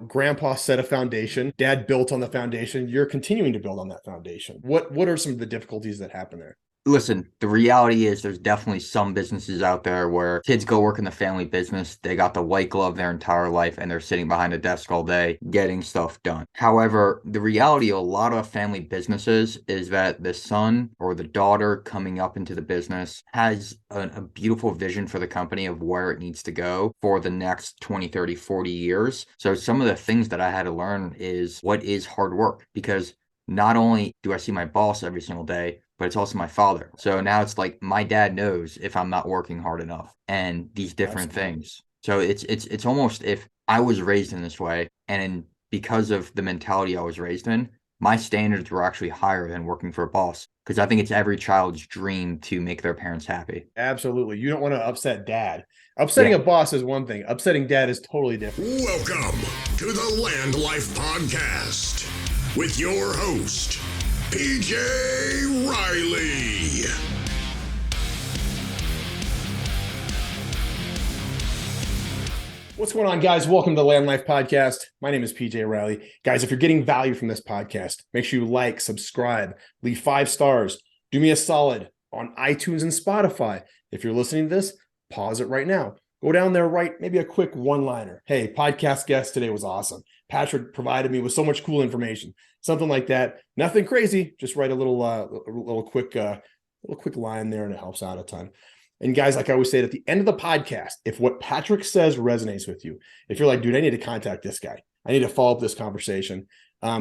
grandpa set a foundation, dad built on the foundation, you're continuing to build on that foundation. What are some of the difficulties that happen there? Listen, the reality is there's definitely some businesses out there where kids go work in the family business. They got the white glove their entire life and they're sitting behind a desk all day getting stuff done. However, the reality of a lot of family businesses is that the son or the daughter coming up into the business has a beautiful vision for the company of where it needs to go for the next 20, 30, 40 years. So some of the things that I had to learn is what is hard work, because not only do I see my boss every single day, but it's also my father. So now it's like my dad knows if I'm not working hard enough and these different Absolutely. things. So it's almost if I was raised in this way and because of the mentality I was raised in, my standards were actually higher than working for a boss because I think it's every child's dream to make their parents happy. Absolutely. You don't want to upset dad. Yeah. Upsetting a boss is one thing. Upsetting dad is totally different. Welcome to the Landlife Podcast with your host, PJ Riley. What's going on, guys? Welcome to the Land Life Podcast. My name is PJ Riley. Guys, if you're getting value from this podcast, make sure you like, subscribe, leave 5 stars. Do me a solid on iTunes and Spotify. If you're listening to this, pause it right now. Go down there, write maybe a quick one-liner. Hey, podcast guest today was awesome. Patrick provided me with so much cool information. Something like that. Nothing crazy. Just write a little quick line there, and it helps out a ton. And guys, like I always say at the end of the podcast, if what Patrick says resonates with you, if you're like, dude, I need to contact this guy, I need to follow up this conversation,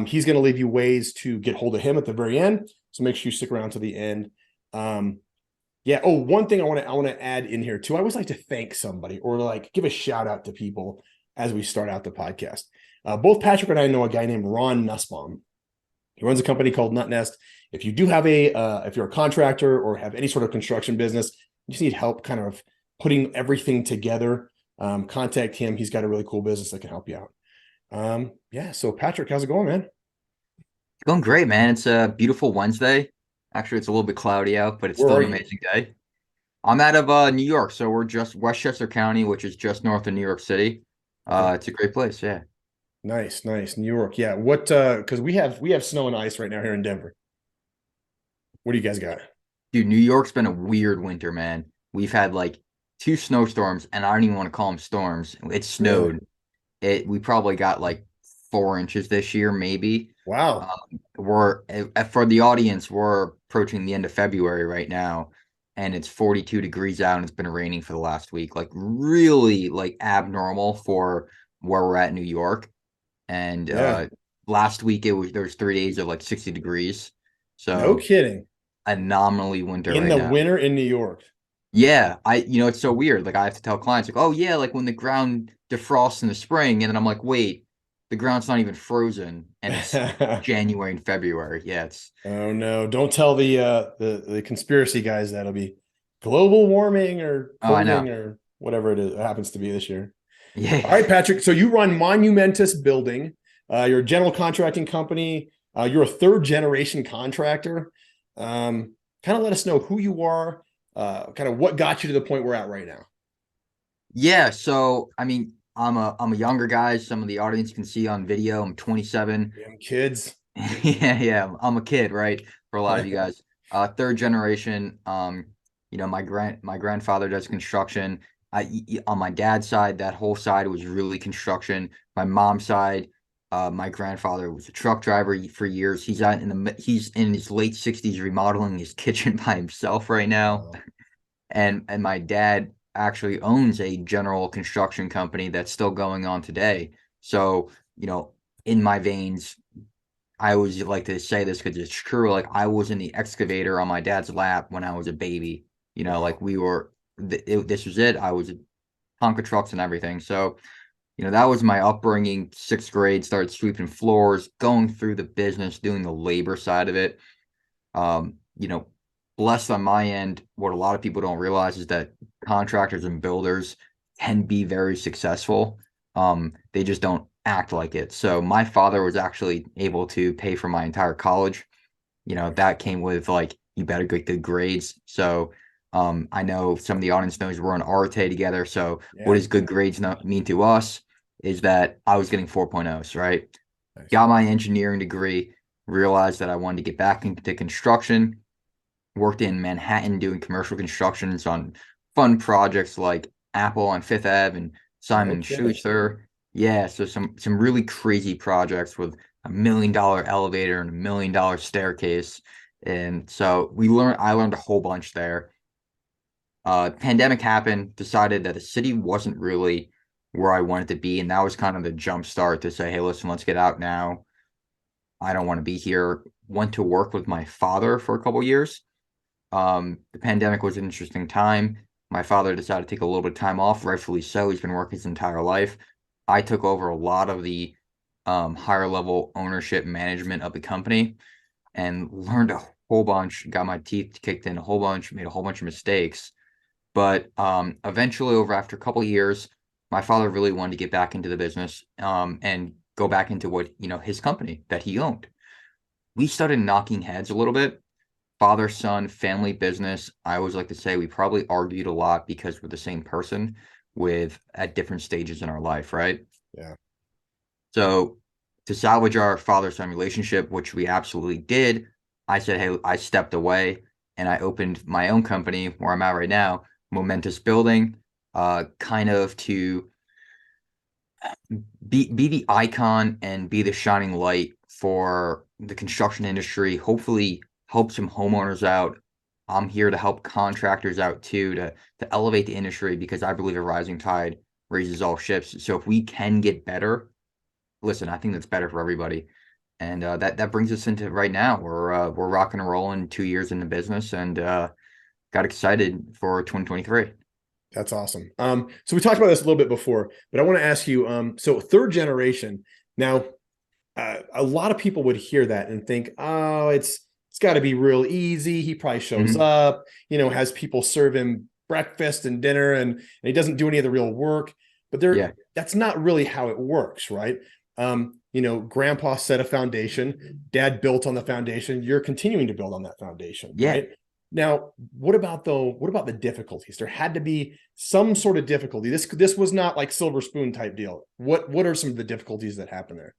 he's going to leave you ways to get hold of him at the very end. So make sure you stick around to the end. Yeah. Oh, one thing I want to add in here too. I always like to thank somebody or like give a shout out to people as we start out the podcast. Both Patrick and I know a guy named Ron Nussbaum. He runs a company called Nut Nest. If you do have if you're a contractor or have any sort of construction business, you just need help kind of putting everything together, contact him. He's got a really cool business that can help you out. Yeah. So Patrick, how's it going, man? It's going great, man. It's a beautiful Wednesday. Actually, it's a little bit cloudy out, but it's Where still are an you? amazing day. I'm out of New York, so we're just Westchester County, which is just north of New York City. Okay. It's a great place, yeah. Nice, nice. New York. Yeah. Because we have snow and ice right now here in Denver. What do you guys got? Dude, New York's been a weird winter, man. We've had like 2 snowstorms, and I don't even want to call them storms. It Really? snowed. We probably got like 4 inches this year, maybe. Wow. We're for the audience, we're approaching the end of February right now, and it's 42 degrees out, and it's been raining for the last week. Like really, like abnormal for where we're at in New York. And Yeah. last week there was 3 days of like 60 degrees. No So kidding. anomaly winter In right the now. winter in New York. Yeah, it's so weird. Like I have to tell clients like, "Oh yeah, like when the ground defrosts in the spring," and then I'm like, "Wait, the ground's not even frozen and it's January and February." Yeah, it's Oh no! Don't tell the conspiracy guys that'll be global warming or oh, I clothing know. or whatever it happens to be this year. All Yeah. right, Patrick. So you run Monumentus Building. You're a general contracting company. You're a third generation contractor. Kind of let us know who you are. Kind of what got you to the point we're at right now. Yeah, so I mean, I'm a younger guy. Some of the audience can see on video. I'm 27. Damn kids. Yeah, I'm a kid, right? For a lot of you guys. Third generation. My grandfather does construction. On my dad's side, that whole side was really construction. My mom's side, my grandfather was a truck driver for years. He's in his late 60s remodeling his kitchen by himself right now. Wow. And my dad actually owns a general construction company that's still going on today. So, in my veins, I always like to say this because it's true. Like I was in the excavator on my dad's lap when I was a baby. Like Wow. this was it. I was Tonka trucks and everything. So, that was my upbringing. 6th grade, started sweeping floors, going through the business, doing the labor side of it. Um, you know, Blessed on my end, what a lot of people don't realize is that contractors and builders can be very successful. They just don't act like it. So my father was actually able to pay for my entire college. That came with like you better get good grades. So I know some of the audience knows we're on RTA together. So what Yeah. does good grades mean to us? is that I was getting 4.0s, right? Nice. Got my engineering degree, realized that I wanted to get back into construction, worked in Manhattan doing commercial constructions on fun projects like Apple on Fifth Ave and No Simon kidding. Schuster. Yeah, so some really crazy projects with $1 million elevator and $1 million staircase. And so I learned a whole bunch there. Pandemic happened, decided that the city wasn't really where I wanted to be. And that was kind of the jump start to say, hey, listen, let's get out now. I don't want to be here. Went to work with my father for a couple years. The pandemic was an interesting time. My father decided to take a little bit of time off, rightfully so. He's been working his entire life. I took over a lot of the higher level ownership management of the company and learned a whole bunch, got my teeth kicked in a whole bunch, made a whole bunch of mistakes. But eventually, after a couple of years, my father really wanted to get back into the business and go back into what, his company that he owned. We started knocking heads a little bit. Father, son, family business. I always like to say we probably argued a lot because we're the same person at different stages in our life, right? Yeah. So to salvage our father-son relationship, which we absolutely did, I said, hey, I stepped away and I opened my own company where I'm at right now, Momentous Building, kind of to be the icon and be the shining light for the construction industry, hopefully help some homeowners out. I'm here to help contractors out too, to elevate the industry, because I believe a rising tide raises all ships. So if we can get better, listen, I think that's better for everybody. And that brings us into right now. We're rocking and rolling 2 years in the business, and got excited for 2023. That's awesome. So we talked about this a little bit before, but I want to ask you, so third generation. Now, a lot of people would hear that and think, oh, it's got to be real easy. He probably shows up, has people serve him breakfast and dinner, and he doesn't do any of the real work. But that's not really how it works, right? Grandpa set a foundation, dad built on the foundation. You're continuing to build on that foundation, right? Now, what about the difficulties? There had to be some sort of difficulty. This was not like silver spoon type deal. What are some of the difficulties that happen there?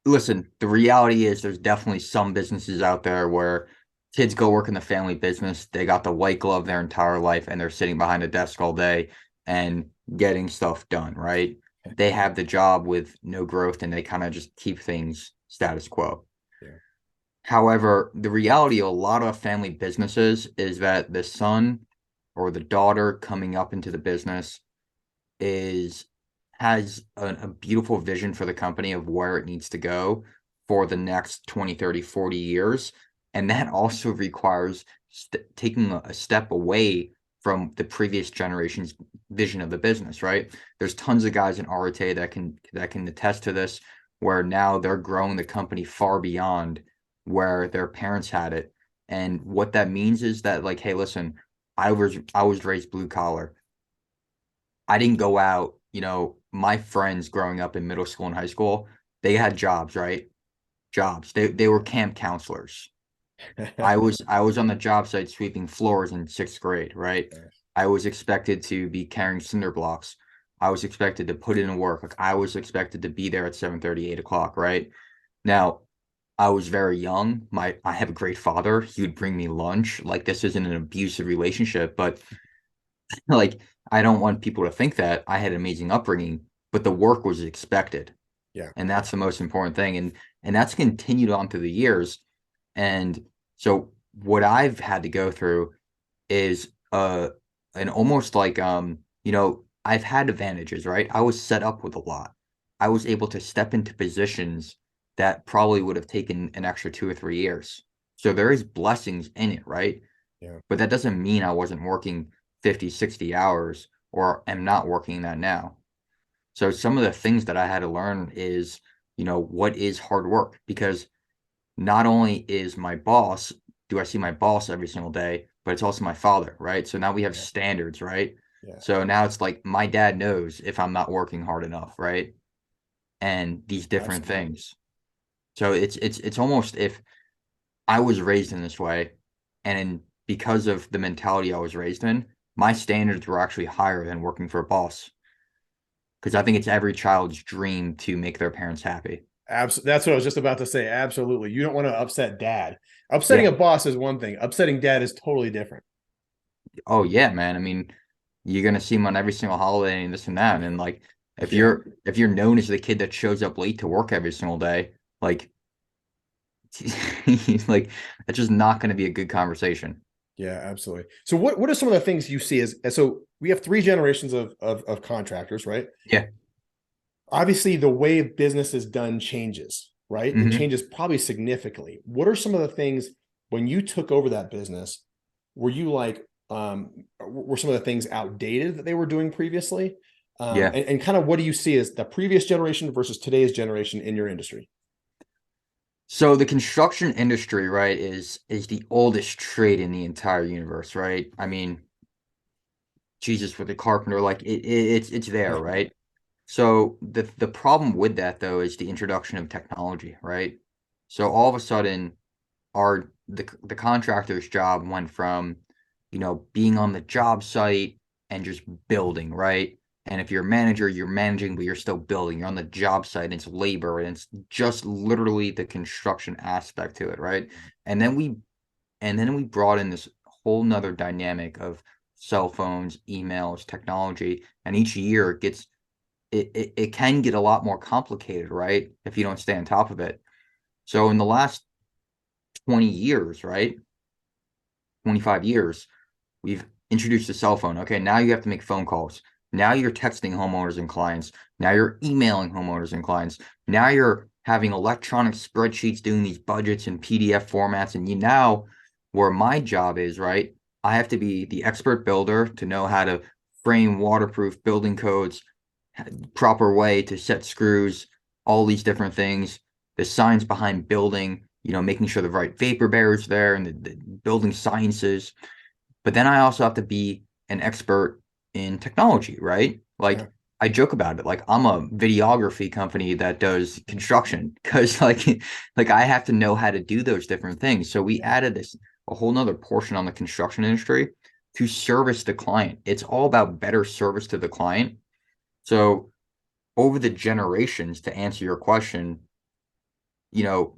Listen, the reality is there's definitely some businesses out there where kids go work in the family business. They got the white glove their entire life and they're sitting behind a desk all day and getting stuff done, right? They have the job with no growth and they kind of just keep things status quo. Yeah. However, the reality of a lot of family businesses is that the son or the daughter coming up into the business has a beautiful vision for the company of where it needs to go for the next 20, 30, 40 years. And that also requires taking a step away from the previous generation's vision of the business, right? There's tons of guys in Arete that can attest to this, where now they're growing the company far beyond where their parents had it. And what that means is that, like, hey, listen, I was raised blue collar. I didn't go out, my friends growing up in middle school and high school, they had jobs, right? Jobs. They were camp counselors. I was on the job site sweeping floors in 6th grade, right? I was expected to be carrying cinder blocks. I was expected to put in work. Like, I was expected to be there at 7:30, 8 o'clock, right? Now, I was very young. I have a great father. He would bring me lunch. Like, this isn't an abusive relationship, but like, I don't want people to think that I had an amazing upbringing, but the work was expected. Yeah. And that's the most important thing. And that's continued on through the years. And so what I've had to go through is an almost like I've had advantages, right? I was set up with a lot. I was able to step into positions that probably would have taken an extra 2 or 3 years. So there is blessings in it, right? Yeah. But that doesn't mean I wasn't working 50, 60 hours or am not working that now. So some of the things that I had to learn is, what is hard work? Because not only is my boss, do I see my boss every single day, but it's also my father, right? So now we have standards, right? Yeah. So now it's like my dad knows if I'm not working hard enough, right? And these different things. So it's almost if I was raised in this way, and because of the mentality I was raised in, my standards were actually higher than working for a boss. because I think it's every child's dream to make their parents happy. Absolutely. That's what I was just about to say. Absolutely. You don't want to upset dad. Upsetting Yeah. a boss is one thing. Upsetting dad is totally different. Oh yeah, man. I mean, you're gonna see them on every single holiday and this and that. And like Yeah. if you're known as the kid that shows up late to work every single day, like like that's just not gonna be a good conversation. Yeah, absolutely. So what are some of the things you see as so we have three generations of contractors, right? Yeah. Obviously the way business is done changes, right? It Hmm. changes probably significantly. What are some of the things when you took over that business? Were you like were some of the things outdated that they were doing previously? Yeah. And kind of what do you see as the previous generation versus today's generation in your industry? So the construction industry, right, is the oldest trade in the entire universe, right? I mean, Jesus with the carpenter, like it's there, right? So the problem with that though is the introduction of technology, right? So all of a sudden the contractor's job went from, being on the job site and just building, right? And if you're a manager, you're managing, but you're still building. You're on the job site, and it's labor, and it's just literally the construction aspect to it, right? And then we brought in this whole nother dynamic of cell phones, emails, technology, and each year it can get a lot more complicated, right? If you don't stay on top of it. So in the last 20 years, right? 25 years, we've introduced the cell phone. Okay, now you have to make phone calls. Now you're texting homeowners and clients. Now you're emailing homeowners and clients. Now you're having electronic spreadsheets doing these budgets in PDF formats. And you now, where my job is, right? I have to be the expert builder to know how to frame waterproof building codes, proper way to set screws, all these different things, the science behind building, making sure the right vapor barriers there and the building sciences. But then I also have to be an expert in technology, right? Yeah. Like I joke about it. Like I'm a videography company that does construction because like I have to know how to do those different things. So we Yeah. added this a whole nother portion on the construction industry to service the client. It's all about better service to the client. So over the generations, to answer your question,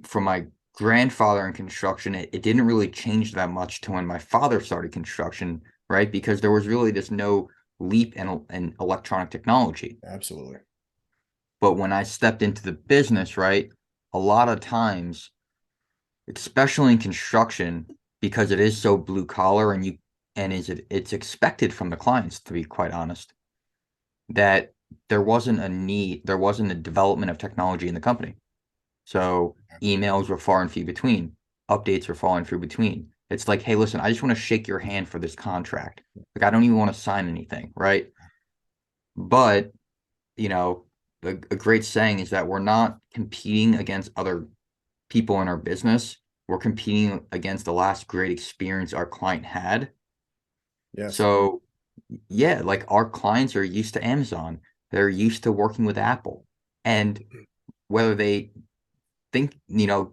from my grandfather in construction, it didn't really change that much to when my father started construction, right? Because there was really just no leap in electronic technology. Absolutely. But when I stepped into the business, right, a lot of times, especially in construction, because it is so blue collar it's expected from the clients, to be quite honest, that there wasn't a development of technology in the company. So emails were far and few between. Updates were far and few between. It's like, hey, listen, I just want to shake your hand for this contract. Like, I don't even want to sign anything, right? But, a great saying is that we're not competing against other people in our business. We're competing against the last great experience our client had. Yes. So, yeah, like our clients are used to Amazon. They're used to working with Apple. And whether they think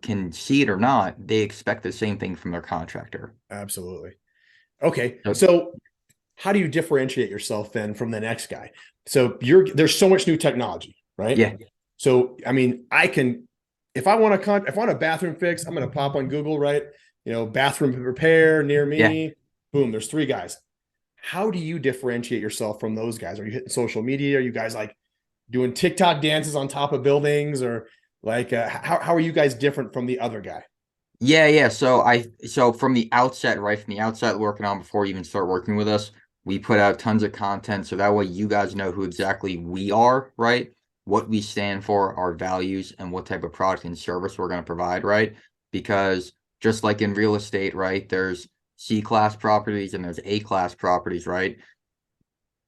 can see it or not, they expect the same thing from their contractor. Absolutely. Okay. So, So how do you differentiate yourself then from the next guy? So there's so much new technology, right? yeah, So I mean, I can if I want if I want a bathroom fix, I'm going to pop on Google, right? Bathroom repair near yeah, me. Boom, there's three guys. How do you differentiate yourself from those guys? Are you hitting social media? Are you guys like doing TikTok dances on top of buildings, or like how are you guys different from the other guy? yeah. So from the outset, right from the outset, working on before you even start working with us, we put out tons of content so that way you guys know who exactly we are, right? What we stand for, our values, and what type of product and service we're going to provide, right? Because just like in real estate, right, there's C class properties and there's A class properties, right?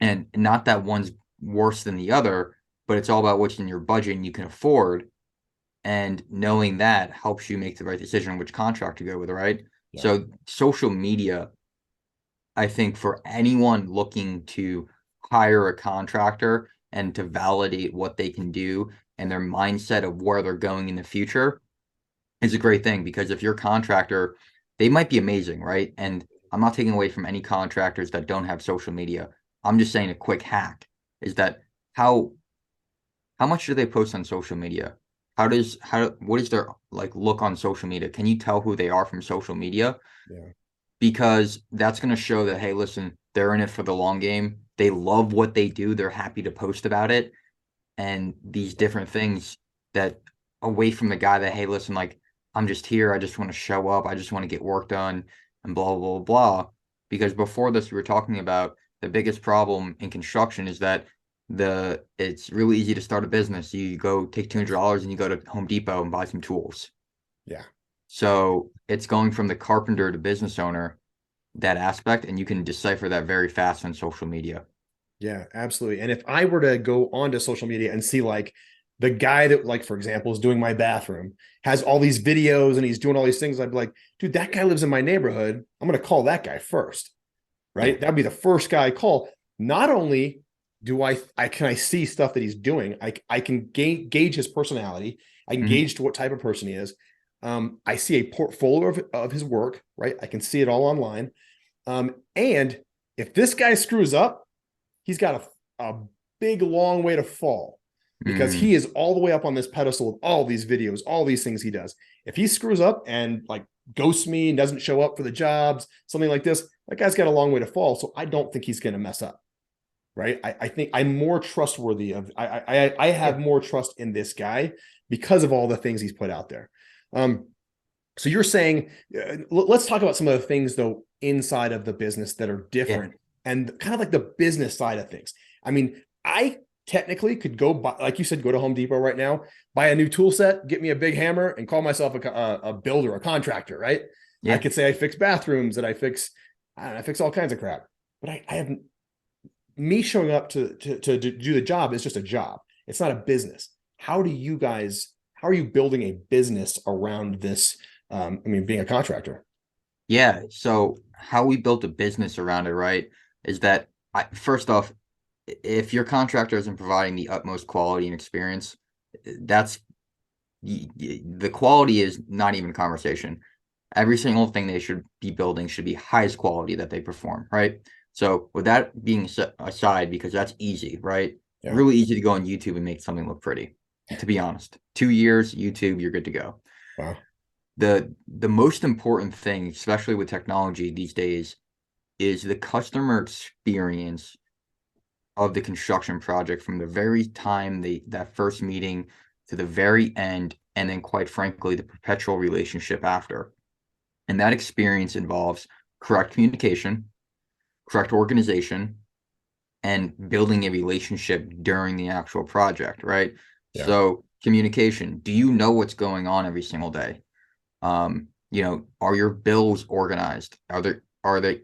And not that one's worse than the other, but it's all about what's in your budget and you can afford. And knowing that helps you make the right decision on which contract to go with, right? Yeah. So social media, I think for anyone looking to hire a contractor and to validate what they can do and their mindset of where they're going in the future is a great thing, because if your contractor, they might be amazing, right? And I'm not taking away from any contractors that don't have social media. I'm just saying a quick hack is that how how much do they post on social media? What is their like look on social media? Can you tell who they are from social media? Yeah. Because that's going to show that, hey, listen, they're in it for the long game. They love what they do. They're happy to post about it. And these different things that away from the guy that, hey, listen, like, I'm just here. I just want to show up. I just want to get work done and blah, blah, blah. Because before this, we were talking about the biggest problem in construction is that it's really easy to start a business. You go take $200 and you go to Home Depot and buy some tools. Yeah. So it's going from the carpenter to business owner, that aspect, and you can decipher that very fast on social media. Yeah, absolutely. And if I were to go onto social media and see like the guy that, like, for example, is doing my bathroom, has all these videos and he's doing all these things, I'd be like, dude, that guy lives in my neighborhood. I'm going to call that guy first, right? Yeah. That'd be the first guy I call. Not only do I can I see stuff that he's doing, I can gauge his personality. I can gauge to what type of person he is. I see a portfolio of his work, right? I can see it all online. And if this guy screws up, he's got a big, long way to fall because he is all the way up on this pedestal with all these videos, all these things he does. If he screws up and like ghosts me and doesn't show up for the jobs, something like this, that guy's got a long way to fall. So I don't think he's going to mess up. Right. I think I'm more trustworthy of, I have more trust in this guy because of all the things he's put out there. So you're saying, let's talk about some of the things though, inside of the business that are different and kind of like the business side of things. I mean, I technically could go buy, like you said, go to Home Depot right now, buy a new tool set, get me a big hammer and call myself a builder, a contractor, right? Yeah. I could say I fix bathrooms, that I fix all kinds of crap, but I haven't, me showing up to do the job is just a job. It's not a business. How are you building a business around this? Being a contractor. Yeah. So how we built a business around it, right, is that first off, if your contractor isn't providing the utmost quality and experience, that's the quality is not even a conversation. Every single thing they should be building should be highest quality that they perform, right? So with that being aside, because that's easy, right? Yeah. Really easy to go on YouTube and make something look pretty, to be honest. 2 years, YouTube, you're good to go. Wow. The most important thing, especially with technology these days, is the customer experience of the construction project from the very time that first meeting to the very end, and then quite frankly, the perpetual relationship after. And that experience involves correct communication, correct organization, and building a relationship during the actual project, right? Yeah. So communication, do you know what's going on every single day? Are your bills organized? Are the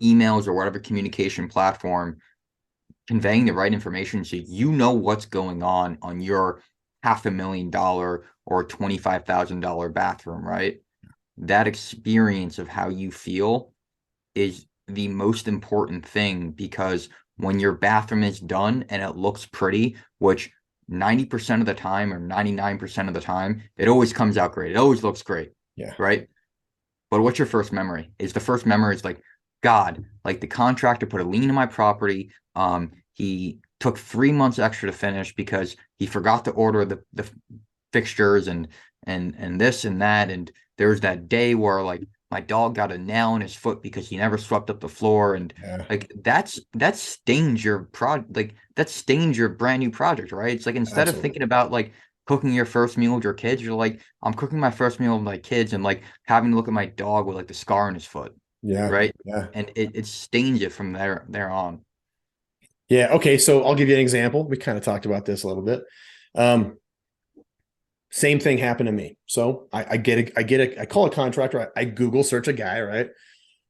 emails or whatever communication platform conveying the right information so you know what's going on your $500,000 or $25,000 bathroom, right? That experience of how you feel is the most important thing, because when your bathroom is done and it looks pretty, which 90% of the time or 99% of the time, it always comes out great. It always looks great. Yeah. Right. But what's your first memory? The first memory is like, God, like the contractor put a lien on my property. He took 3 months extra to finish because he forgot to order the fixtures and this and that. And there was that day where like my dog got a nail in his foot because he never swept up the floor. And like that stains your that stains your brand new project, right? It's like instead of thinking about like cooking your first meal with your kids, you're like, I'm cooking my first meal with my kids and like having to look at my dog with like the scar on his foot. Yeah. Right. Yeah. And it stains you from there on. Yeah. Okay. So I'll give you an example. We kind of talked about this a little bit. Same thing happened to me. So I call a contractor. I Google search a guy, right?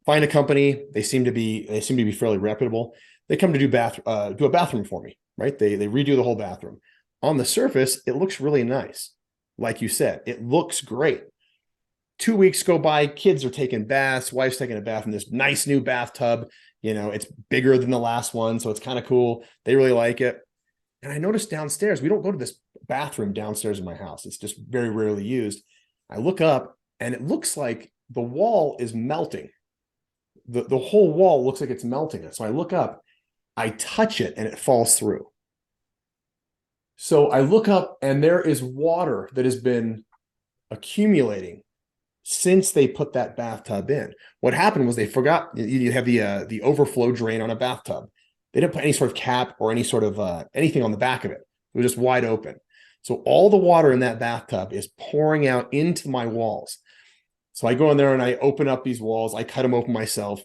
Find a company. They seem to be fairly reputable. They come to do a bathroom for me, right? They redo the whole bathroom. On the surface, it looks really nice. Like you said, it looks great. 2 weeks go by, kids are taking baths, wife's taking a bath in this nice new bathtub. It's bigger than the last one, so it's kind of cool. They really like it. And I noticed downstairs, we don't go to this bathroom downstairs in my house. It's just very rarely used. I look up and it looks like the wall is melting. The whole wall looks like it's melting. So I look up, I touch it and it falls through. So I look up and there is water that has been accumulating since they put that bathtub in. What happened was they forgot you have the overflow drain on a bathtub. They didn't put any sort of cap or any sort of anything on the back of it. It was just wide open. So all the water in that bathtub is pouring out into my walls. So I go in there and I open up these walls. I cut them open myself,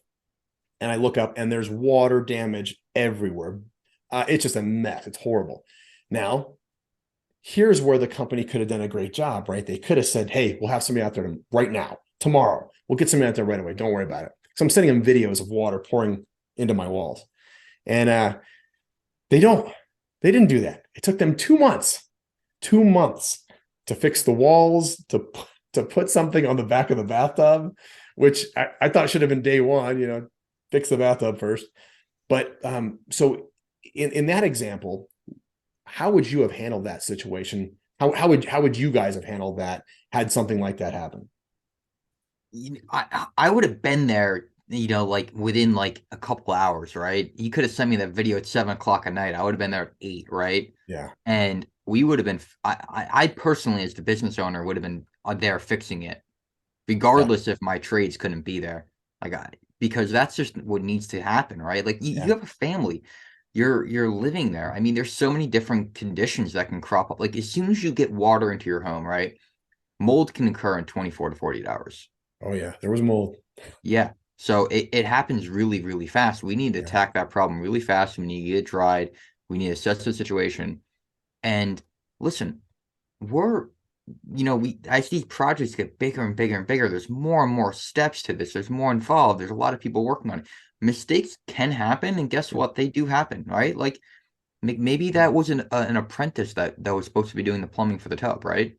and I look up and there's water damage everywhere. It's just a mess. It's horrible. Now, here's where the company could have done a great job, right? They could have said, hey, we'll have somebody out there right now, tomorrow. We'll get somebody out there right away. Don't worry about it. So I'm sending them videos of water pouring into my walls. And they didn't do that. It took them 2 months to fix the walls, to put something on the back of the bathtub, which I thought should have been day one, fix the bathtub first. But so in that example, how would you have handled that situation? How would you guys have handled that had something like that happen? I would have been there, like within like a couple hours, right? You could have sent me that video at 7 o'clock at night. I would have been there at 8, right? Yeah. And we would have been, I personally, as the business owner, would have been there fixing it, regardless if my trades couldn't be there. Because that's just what needs to happen, right? Like you have a family. You're living there. I mean, there's so many different conditions that can crop up. Like as soon as you get water into your home, right? Mold can occur in 24 to 48 hours. Oh yeah, there was mold. Yeah. So it happens really, really fast. We need to attack that problem really fast. We need to get it dried. We need to assess the situation. And listen, as these projects get bigger and bigger and bigger, there's more and more steps to this. There's more involved. There's a lot of people working on it. Mistakes can happen, and guess what? They do happen, right? Like maybe that was an apprentice that was supposed to be doing the plumbing for the tub, right?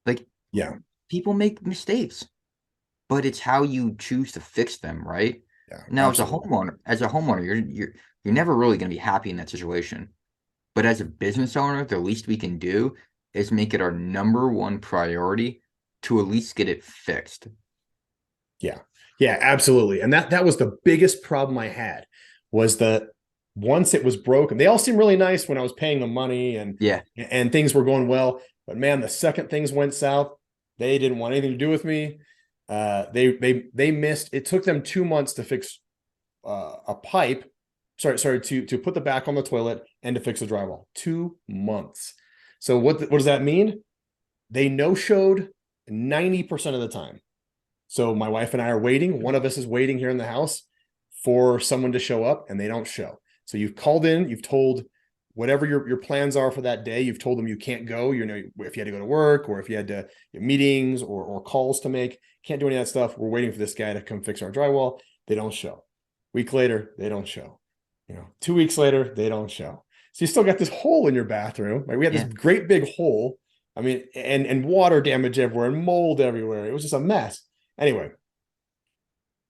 Like, people make mistakes, but it's how you choose to fix them, right? Yeah. Now, absolutely. as a homeowner, you're never really going to be happy in that situation. But as a business owner, the least we can do is make it our number one priority to at least get it fixed. Yeah. Yeah, absolutely. And that was the biggest problem I had, was that once it was broken, they all seemed really nice when I was paying them money and things were going well. But man, the second things went south, they didn't want anything to do with me. They missed. It took them 2 months to fix a pipe. Sorry, to put the back on the toilet and to fix the drywall. 2 months. So what does that mean? They no-showed 90% of the time. So my wife and I are waiting. One of us is waiting here in the house for someone to show up, and they don't show. So you've called in, you've told whatever your plans are for that day. You've told them you can't go. If you had to go to work, or if you had to meetings or calls to make, can't do any of that stuff. We're waiting for this guy to come fix our drywall. They don't show. Week later, they don't show. 2 weeks later, they don't show. So you still got this hole in your bathroom. Right? We had this great big hole. I mean, and water damage everywhere and mold everywhere. It was just a mess. Anyway,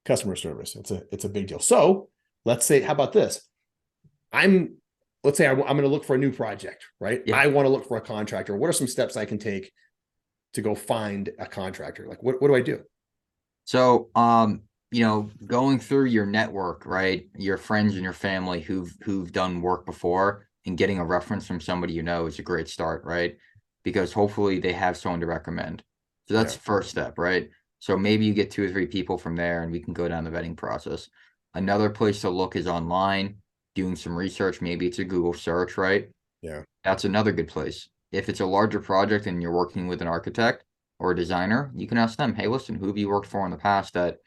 customer service. It's a big deal. So let's say, how about this? Let's say I'm going to look for a new project, right? I want to look for a contractor. What are some steps I can take to go find a contractor? Like, what do I do? So, going through your network, right? Your friends and your family who've done work before, and getting a reference from somebody is a great start, right? Because hopefully they have someone to recommend. So that's the first step, right? So maybe you get 2 or 3 people from there, and we can go down the vetting process. Another place to look is online, doing some research. Maybe it's a Google search, right? Yeah. That's another good place. If it's a larger project and you're working with an architect or a designer, you can ask them, hey, listen, who have you worked for in the past that,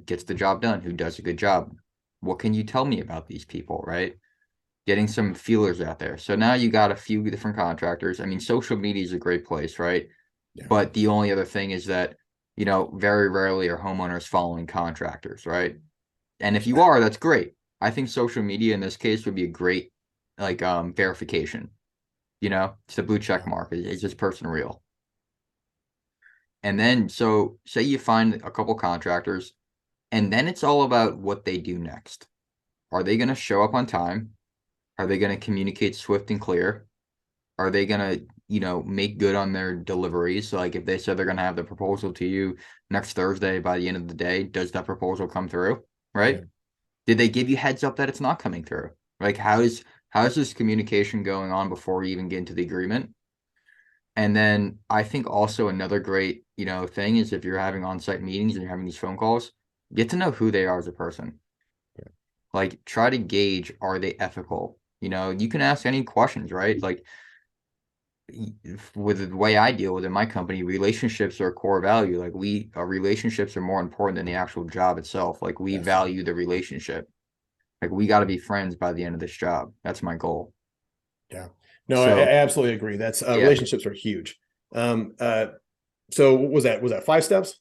gets the job done, who does a good job? What can you tell me about these people, right? Getting some feelers out there. So now you got a few different contractors. I mean, social media is a great place, right? Yeah. But the only other thing is that, very rarely are homeowners following contractors, right? And if you are, that's great. I think social media in this case would be a great, verification. It's the blue check mark. Is this person real? And then, so say you find a couple contractors, and then it's all about what they do next. Are they going to show up on time? Are they going to communicate swift and clear? Are they going to, make good on their deliveries? So like if they said they're going to have the proposal to you next Thursday by the end of the day, does that proposal come through? Right? Yeah. Did they give you heads up that it's not coming through? Like how's how's this communication going on before we even get into the agreement? And then I think also another great, thing is if you're having on-site meetings and you're having these phone calls, get to know who they are as a person. Yeah. Like try to gauge, are they ethical? You can ask any questions, right? Like with the way I deal with in my company, relationships are a core value. Like our relationships are more important than the actual job itself. Like we Yes. value the relationship. Like we got to be friends by the end of this job. That's my goal. Yeah. No, I So absolutely agree. That's yeah. relationships are huge. So what was that? Was that 5 steps?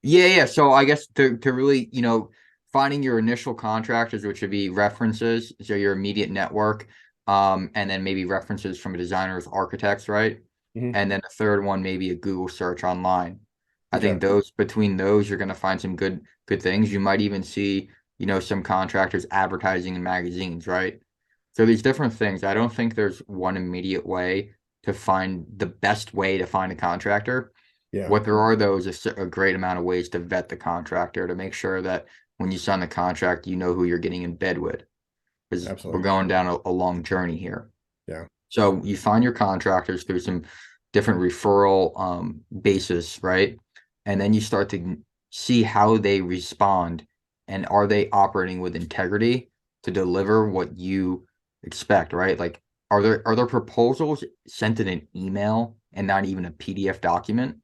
Yeah. So I guess to really, finding your initial contractors, which would be references, so your immediate network, and then maybe references from designers, architects, right? Mhm. And then the third one, maybe a Google search online. I Okay. think between those, you're gonna find some good things. You might even see, some contractors advertising in magazines, right? So these different things. I don't think there's one immediate way to find the best way to find a contractor. Yeah. What there are, though, is a great amount of ways to vet the contractor to make sure that when you sign the contract, you know who you're getting in bed with. Because we're Absolutely. going down a long journey here. Yeah. So you find your contractors through some different referral basis, right? And then you start to see how they respond and are they operating with integrity to deliver what you expect, right? Like are there proposals sent in an email and not even a PDF document?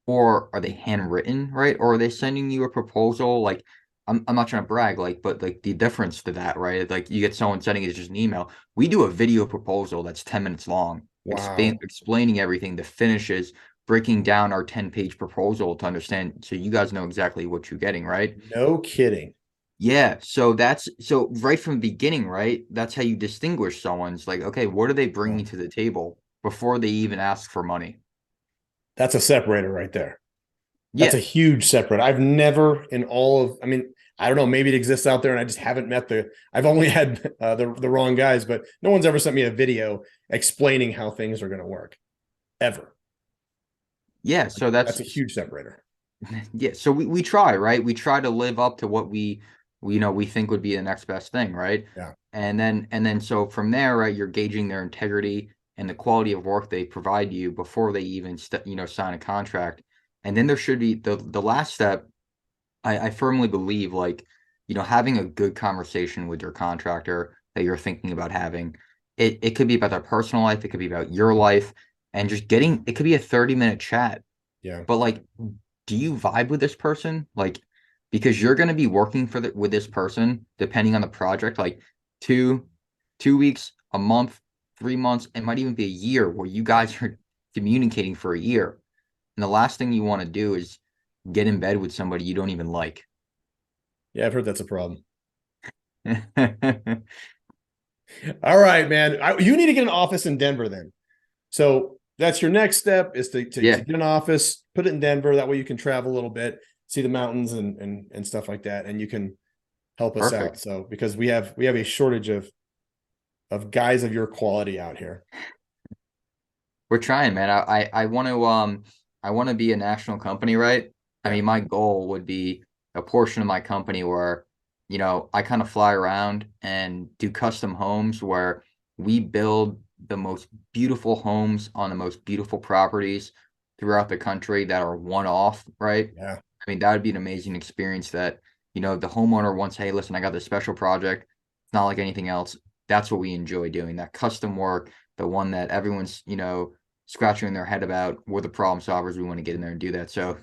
Or are they handwritten, right? Or are they sending you a proposal? Like, I'm not trying to brag, like, but like the difference to that, right? Like, you get someone sending it just an email. We do a video proposal that's 10 minutes long, Wow. explaining everything, the finishes, breaking down our 10-page proposal to understand, so you guys know exactly what you're getting, right? No kidding. Yeah. So right from the beginning, right? That's how you distinguish someone's like, okay, what are they bringing to the table before they even ask for money? That's a separator right there. That's a Yeah. huge separator. I've never in all of, I mean, I don't know, maybe it exists out there and I just haven't met I've only had the wrong guys, but no one's ever sent me a video explaining how things are going to work ever. Yeah. So that's That's a huge separator. yeah, so we try, right? We try to live up to what we think would be the next best thing, right? Yeah. And then so from there, right, you're gauging their integrity and the quality of work they provide you before they even sign a contract. And then there should be the last step. I firmly believe, like, having a good conversation with your contractor that you're thinking about having. It could be about their personal life, it could be about your life, and just it could be a 30-minute chat. Yeah. But like, do you vibe with this person? Like, because you're going to be working with this person, depending on the project, like two weeks, a month, 3 months, it might even be a year where you guys are communicating for a year. And the last thing you want to do is get in bed with somebody you don't even like. Yeah. I've heard that's a problem. All right, man. You need to get an office in Denver then. So that's your next step is to Yeah, get an office, put it in Denver. That way you can travel a little bit, see the mountains and stuff like that. And you can help us out. perfect. So because we have a shortage of guys of your quality out here. We're trying, man. I want to be a national company, right? I Yeah. mean, my goal would be a portion of my company where, I kind of fly around and do custom homes where we build the most beautiful homes on the most beautiful properties throughout the country that are one off, right? Yeah. I mean, that would be an amazing experience that, the homeowner wants, hey, listen, I got this special project. It's not like anything else. That's what we enjoy doing, that custom work, the one that everyone's, scratching their head about. We're the problem solvers. We want to get in there and do that. So,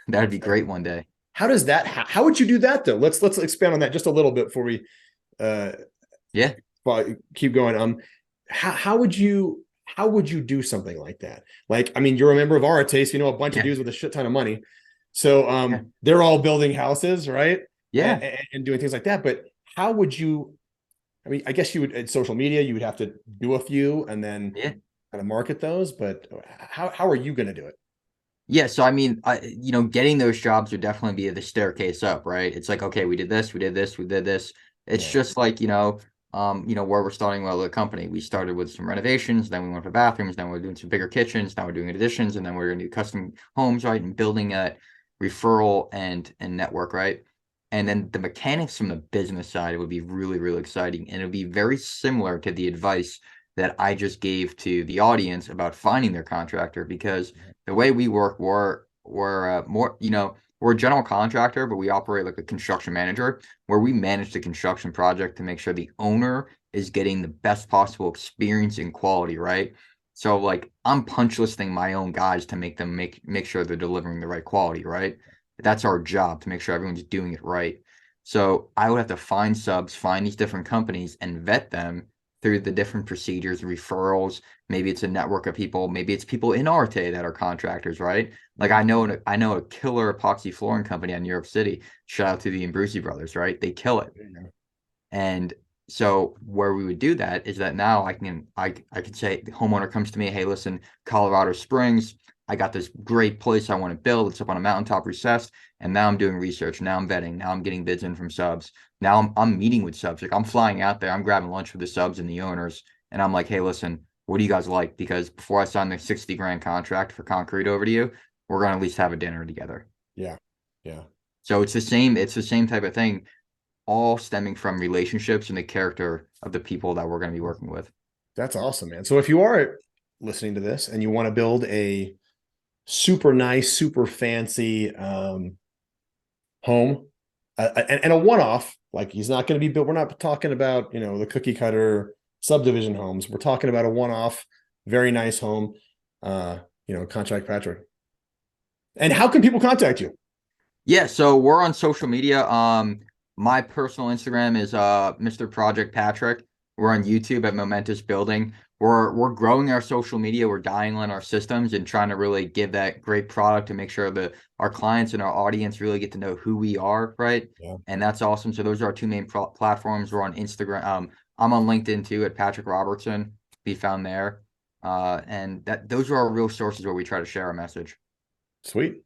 that'd be great one day. How does that how would you do that though? Let's expand on that just a little bit before we uh Yeah. keep going. How would you do something like that? Like, I mean, you're a member of our taste, a bunch of Yeah. dudes with a shit ton of money. So Yeah. they're all building houses, right? Yeah. And doing things like that. But how would you, I mean, I guess you would at social media, you would have to do a few and then Yeah. kind of market those, but how are you going to do it? Yeah. So, I mean, getting those jobs would definitely be the staircase up, right? It's like, okay, we did this, we did this, we did this. It's Yeah. just like, where we're starting with the company. We started with some renovations, then we went for bathrooms, then we're doing some bigger kitchens, now we're doing additions, and then we're going to do custom homes, right? And building a referral and network, right? And then the mechanics from the business side would be really, really exciting. And it would be very similar to the advice that I just gave to the audience about finding their contractor, because the way we work, we're more, we're a general contractor, but we operate like a construction manager, where we manage the construction project to make sure the owner is getting the best possible experience and quality, right? So like I'm punch listing my own guys to make them make sure they're delivering the right quality, right? That's our job, to make sure everyone's doing it right. So I would have to find subs, find these different companies and vet them through the different procedures, referrals. Maybe it's a network of people. Maybe it's people in Arte that are contractors, right? Like I know a killer epoxy flooring company in New York City. Shout out to the Imbrusi brothers, right? They kill it. And so where we would do that is that now I could say the homeowner comes to me, hey, listen, Colorado Springs, I got this great place I want to build. It's up on a mountaintop recessed. And now I'm doing research. Now I'm vetting. Now I'm getting bids in from subs. Now I'm meeting with subs. Like I'm flying out there. I'm grabbing lunch with the subs and the owners. And I'm like, hey, listen, what do you guys like? Because before I sign the 60 grand contract for concrete over to you, we're going to at least have a dinner together. Yeah. Yeah. So it's the same type of thing, all stemming from relationships and the character of the people that we're going to be working with. That's awesome, man. So if you are listening to this and you want to build a super nice, super fancy home, and a one-off, like he's not going to be built. We're not talking about, the cookie cutter subdivision homes. We're talking about a one-off, very nice home, contact Patrick. And how can people contact you? Yeah, so we're on social media. My personal Instagram is Mr. Project Patrick. We're on YouTube at Momentous Building. We're growing our social media. We're dialing in our systems and trying to really give that great product to make sure that our clients and our audience really get to know who we are, right? Yeah. And that's awesome. So those are our two main platforms. We're on Instagram. I'm on LinkedIn too at Patrick Robertson. Be found there. And those are our real sources where we try to share our message. Sweet.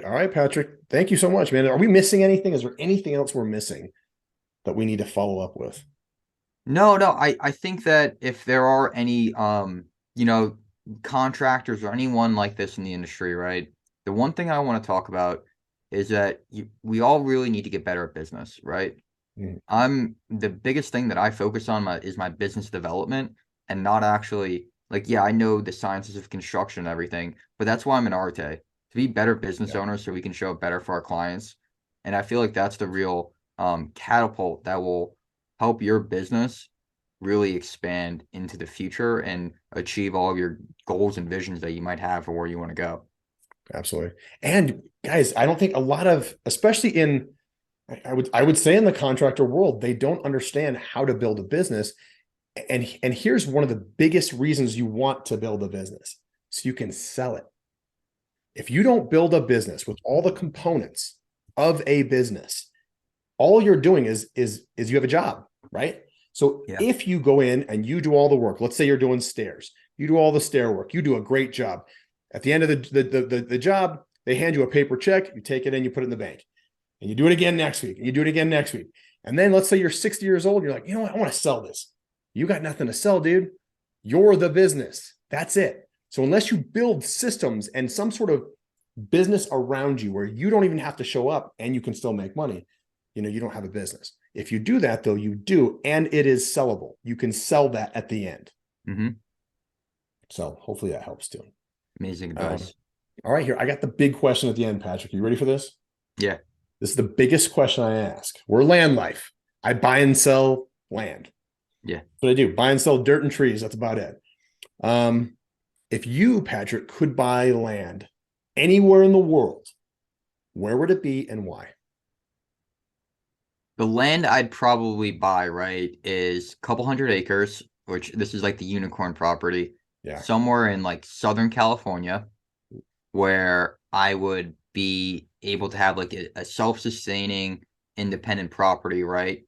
All right, Patrick. Thank you so much, man. Are we missing anything? Is there anything else we're missing that we need to follow up with? No. I think that if there are any, contractors or anyone like this in the industry, right? The one thing I want to talk about is that we all really need to get better at business, right? The biggest thing that I focus on is my business development, and not actually I know the sciences of construction and everything, but that's why I'm an Arte, to be better business owners so we can show up better for our clients. And I feel like that's the real catapult that will help your business really expand into the future and achieve all of your goals and visions that you might have for where you want to go. Absolutely. And guys, I don't think a lot of, especially in, I would say in the contractor world, they don't understand how to build a business. And here's one of the biggest reasons you want to build a business, so you can sell it. If you don't build a business with all the components of a business, all you're doing is you have a job, right? So if you go in and you do all the work, let's say you're doing stairs, you do all the stair work, you do a great job. At the end of the job, they hand you a paper check, you take it in, you put it in the bank, and you do it again next week, and you do it again next week. And then let's say you're 60 years old, you're like, you know what, I want to sell this. You got nothing to sell, dude. You're the business. That's it. So unless you build systems and some sort of business around you where you don't even have to show up and you can still make money, you don't have a business. If you do that, though, you do, and it is sellable. You can sell that at the end. Mm-hmm. So hopefully that helps too. Amazing advice. All right, here, I got the big question at the end, Patrick. You ready for this? Yeah. This is the biggest question I ask. We're Landlife. I buy and sell land. Yeah. That's what I do. Buy and sell dirt and trees. That's about it. If you, Patrick, could buy land anywhere in the world, where would it be and why? The land I'd probably buy, right, is a couple hundred acres, which this is like the unicorn property. Yeah. Somewhere in like Southern California, where I would be able to have like a self-sustaining, independent property, right?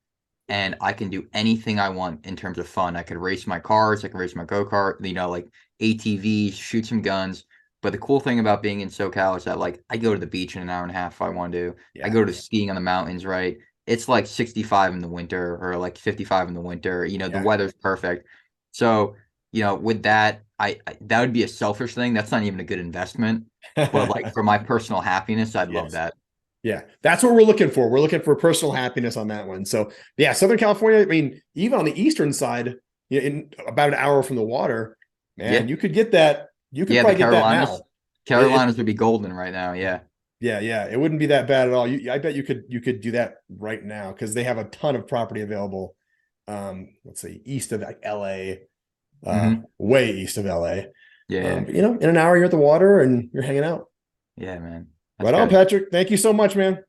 And I can do anything I want in terms of fun. I could race my cars, I can race my go-kart, like ATVs, shoot some guns. But the cool thing about being in SoCal is that I go to the beach in an hour and a half if I want to. Yeah. I go to skiing on the mountains, right? It's like 65 in the winter or like 55 in the winter. The weather's perfect. So, with that, that would be a selfish thing. That's not even a good investment. But for my personal happiness, I'd love that. Yeah, that's what we're looking for. We're looking for personal happiness on that one. So yeah, Southern California, I mean, even on the eastern side, in about an hour from the water, man, Yeah. you could get that. You could Yeah, probably the get that now. Carolinas would be golden right now. Yeah. Yeah, it wouldn't be that bad at all. I bet you could do that right now because they have a ton of property available. Let's see, east of like LA, way east of LA. Yeah. But, you know, in an hour you're at the water and you're hanging out. Yeah, man. Right on, Patrick. Thank you so much, man.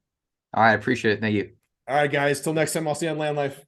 All right, appreciate it. Thank you. All right, guys. Till next time, I'll see you on Land Life.